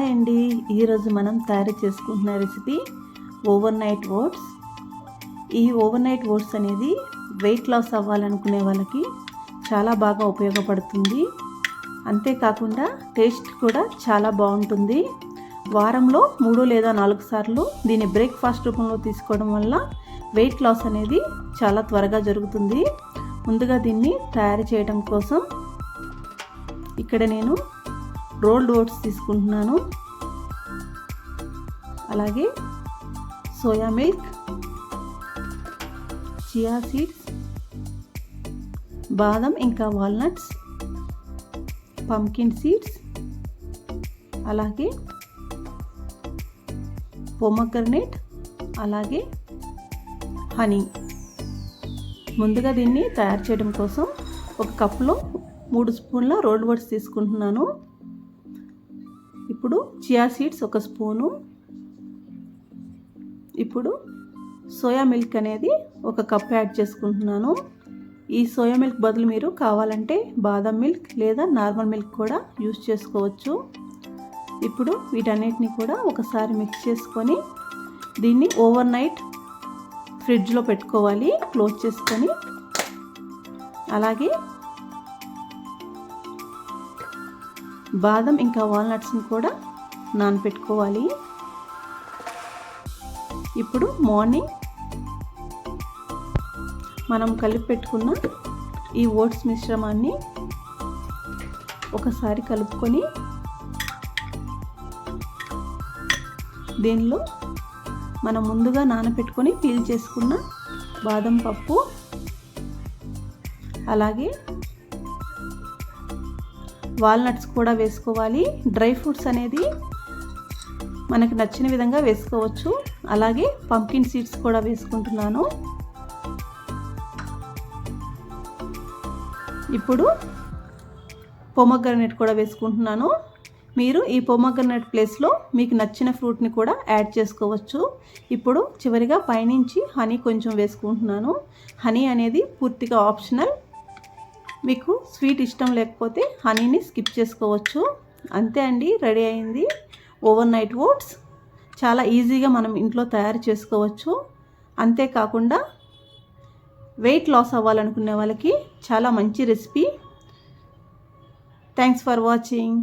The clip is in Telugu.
హాయ్ అండి, ఈరోజు మనం తయారు చేసుకుంటున్న రెసిపీ ఓవర్ నైట్ ఓట్స్. ఈ ఓవర్ నైట్ ఓట్స్ అనేది వెయిట్ లాస్ అవ్వాలనుకునే వాళ్ళకి చాలా బాగా ఉపయోగపడుతుంది. అంతేకాకుండా టేస్ట్ కూడా చాలా బాగుంటుంది. వారంలో 3 లేదా 4 సార్లు దీన్ని బ్రేక్ఫాస్ట్ రూపంలో తీసుకోవడం వల్ల వెయిట్ లాస్ అనేది చాలా త్వరగా జరుగుతుంది. ముందుగా దీన్ని తయారు చేయడం కోసం ఇక్కడ నేను రోల్డ్ ఓట్స్ తీసుకుంటున్నాను. అలాగే సోయా మిల్క్, చియా సీడ్స్, బాదం ఇంకా వాల్నట్స్, పంకిన్ సీడ్స్, అలాగే పొమగ్రనేట్, అలాగే హనీ. ముందుగా దీన్ని తయారు చేయడం కోసం ఒక కప్పులో 3 స్పూన్ల రోల్డ్ ఓట్స్ తీసుకుంటున్నాను. ఇప్పుడు చియా సీడ్స్ 1 స్పూను, ఇప్పుడు సోయా మిల్క్ అనేది 1 కప్ యాడ్ చేసుకుంటున్నాను. ఈ సోయా మిల్క్ బదులు మీరు కావాలంటే బాదం మిల్క్ లేదా నార్మల్ మిల్క్ కూడా యూస్ చేసుకోవచ్చు. ఇప్పుడు వీటన్నిటిని కూడా ఒకసారి మిక్స్ చేసుకొని దీన్ని ఓవర్ నైట్ ఫ్రిడ్జ్లో పెట్టుకోవాలి, క్లోజ్ చేసుకొని. అలాగే బాదం ఇంకా వాల్నట్స్ని కూడా నానపెట్టుకోవాలి. ఇప్పుడు మార్నింగ్ మనం కలిపి పెట్టుకున్న ఈ ఓట్స్ మిశ్రమాన్ని ఒకసారి కలుపుకొని దీనిలో మనం ముందుగా నానపెట్టుకొని పీల్ చేసుకున్న బాదం పప్పు, అలాగే వాల్నట్స్ కూడా వేసుకోవాలి. డ్రై ఫ్రూట్స్ అనేది మనకు నచ్చిన విధంగా వేసుకోవచ్చు. అలాగే పంకిన్ సీడ్స్ కూడా వేసుకుంటున్నాను. ఇప్పుడు పొమగ్రనేట్ కూడా వేసుకుంటున్నాను. మీరు ఈ పొమగ్రనేట్ ప్లేస్లో మీకు నచ్చిన ఫ్రూట్ని కూడా యాడ్ చేసుకోవచ్చు. ఇప్పుడు చివరిగా పైనుంచి హనీ కొంచెం వేసుకుంటున్నాను. హనీ అనేది పూర్తిగా ఆప్షనల్. మీకు స్వీట్ ఇష్టం లేకపోతే హనీని స్కిప్ చేసుకోవచ్చు. అంతే అండి, రెడీ అయింది ఓవర్ నైట్ ఓట్స్. చాలా ఈజీగా మనం ఇంట్లో తయారు చేసుకోవచ్చు. అంతేకాకుండా వెయిట్ లాస్ అవ్వాలనుకునే వాళ్ళకి చాలా మంచి రెసిపీ. Thanks for watching.